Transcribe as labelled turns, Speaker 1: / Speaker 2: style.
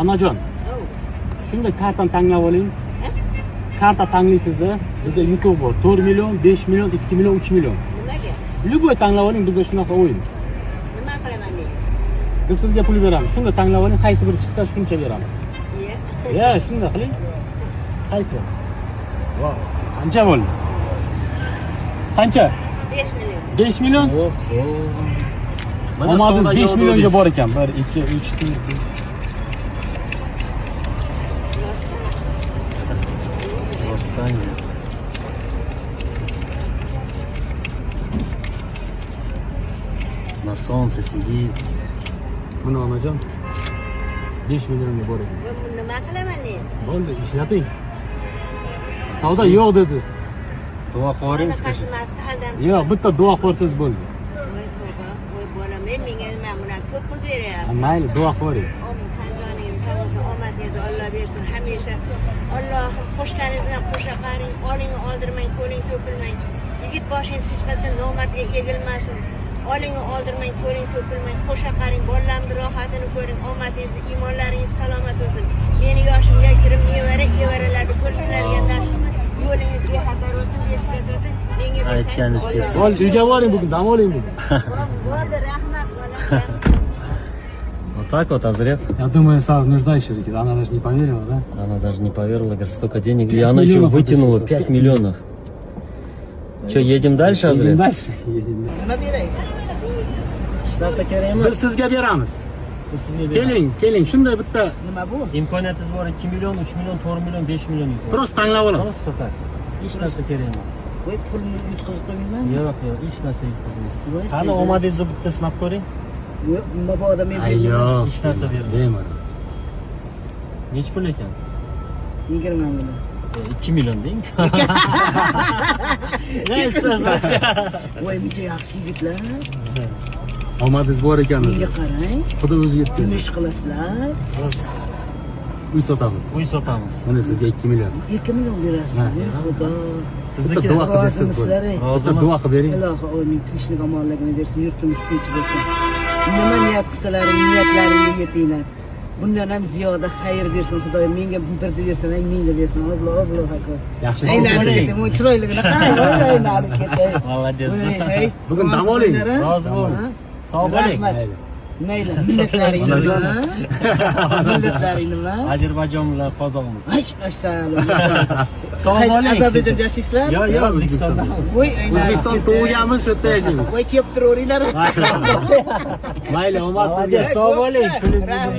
Speaker 1: Onajon, shunday kartani tanlab oling. Karta tanlaysizda, bizda yutuq bor. 4 million, 5 million, 2 million, 3 million.
Speaker 2: Nimaga?
Speaker 1: Любой tanlab oling, bizda shunaqa o'yin.
Speaker 2: Nima qilaman men?
Speaker 1: Biz sizga pul beramiz. Shunda tanlab oling, qaysi biri chiqsa shuncha beramiz. Ya, shunda qiling. Qaysi? Vow. Qancha bo'ldi? Qancha?
Speaker 2: 5 million.
Speaker 1: 5 million?
Speaker 3: Oho.
Speaker 1: Omadingiz 5 millionga bor ekan. 1, 2, 3, 4.
Speaker 3: Восстание. На солнце сидит.
Speaker 1: Mana onajon. 5 millionga bor ekan.
Speaker 2: Nima qilaman men?
Speaker 1: Bo'ldi, ishlating. Savdo yo'q dedingiz.
Speaker 3: Duo qiling, скажи.
Speaker 1: Yo'q, bitta duo qilsangiz bo'ldi.
Speaker 2: Voy tavba, voy bolam, menga nima bunaqa ko'p pul beryapsiz.
Speaker 1: Mayli, duo qiling.
Speaker 2: Amin, qanjoningiz sog' bo'lsin, omadingizni Alloh bersin. Hamisha Allohim qo'shganingiz bilan qo'sha qaring, oling oldirmang, to'ling to'kilmang. Yigit boshingiz hech qachon nomardga egilmasin. Oling oldirmang, to'ling to'kilmang, qo'sha qaring, bolalarning rohatini ko'ring, omadingiz, iymonlaringiz salomat bo'lsin. Meni yoshimga kirib nevaralarda ko'rishlarga nasib yo'lingiz bexatar bo'lsin, beshikaz bo'lsin. Menga
Speaker 3: Aytganingiz
Speaker 2: bersangiz
Speaker 3: kelsin.
Speaker 1: Ol, uyga boring bugun, dam oling bugun.
Speaker 2: bo'ldi, rahmat bolam.
Speaker 3: Вот так вот, Азрет.
Speaker 1: Я думаю, сразу нуждающий, она даже не поверила, да?
Speaker 3: Она даже не поверила, говорит, столько денег. И
Speaker 1: 5
Speaker 3: она еще
Speaker 1: миллионов
Speaker 3: вытянула
Speaker 1: вытащила.
Speaker 3: 5 миллионов. Че, едем дальше,
Speaker 1: Едем
Speaker 3: Азрет?
Speaker 1: dальше. Едем.
Speaker 2: Nima beray?
Speaker 3: Narsa kerak
Speaker 1: Biz
Speaker 3: emas.
Speaker 1: sizga beramiz.
Speaker 3: Biz sizga beramiz.
Speaker 1: Keling, keling, shunday bitta
Speaker 2: Nima bu?
Speaker 3: İmkoniyatingiz bor 2 million, 3 million, 4 million, 5 million.
Speaker 1: prost tanlab olasiz.
Speaker 3: Просто так. Hech narsa kerak emas.
Speaker 2: Voy pulni yutqazib qo'ymayman.
Speaker 3: Yo'q, yo'q, hech narsa yetkazmaysiz.
Speaker 2: Voy,
Speaker 3: Qani omadingizni bitta sinab ko'ring.
Speaker 2: Yo'q, nima bu odam men
Speaker 1: Ayyo,
Speaker 3: Hech narsa bermaysiz.
Speaker 1: bermadim.
Speaker 3: Nechi pul ekan?
Speaker 2: 20 million.
Speaker 3: 2 million deng. Neyse,
Speaker 2: Voy, buncha yaxshi yigitlar.
Speaker 1: Omadingiz bor ekan o'zi.
Speaker 2: Menga qarang.
Speaker 1: Xudo o'zi yetkazdi.
Speaker 2: Nima ish qilasizlar?
Speaker 3: Biz
Speaker 1: Uy sotamiz.
Speaker 3: uy sotamiz.
Speaker 1: Mana sizga 2 million.
Speaker 2: 2 million berasiz.
Speaker 1: Ha.
Speaker 2: Voy Xudo.
Speaker 1: Bitta
Speaker 3: Sizniki
Speaker 1: duo qilib bersangiz
Speaker 2: Rozimisizlar?
Speaker 1: bo'ldi. Bitta
Speaker 3: Rozimiz.
Speaker 1: duo qilib bering.
Speaker 2: Ilohi omin, tinchlik omonligini bersin, yurtimiz tinch bo'lsin. Nima niyat qilsalaring, niyatlaringga yetinglar. Bundan ham ziyoda xayr bersin Xudoyim. Menga birni bersin, mingga bersin. Alloh akbar.
Speaker 1: Yaxshi
Speaker 2: Aynalib
Speaker 1: bo'lsin.
Speaker 2: ketdim, o'y chiroyligini qarang, aynalib ketdim.
Speaker 3: Молодец.
Speaker 1: Bugun dam oling.
Speaker 3: Rozi bo'ling. Sog' bo'ling.
Speaker 2: Rahmat. Mayli, millatlaring nima? Millatlaring nima?
Speaker 3: Ozarbayjon bilan qozog'imiz.
Speaker 2: Assalom.
Speaker 3: Sog' bo'ling.
Speaker 2: Ozarbayjonda yashaysizlar?
Speaker 3: Yo'q, yo'q, O'zbekistondamiz.
Speaker 2: Voy, aynalib
Speaker 1: O'zbekiston
Speaker 2: ketdim.
Speaker 1: tug'ilganmiz, shu yerda yashaymiz.
Speaker 2: Voy, kelib turaveringlar.
Speaker 1: Mayli, omad sizga.
Speaker 3: Молодец, sog' bo'ling.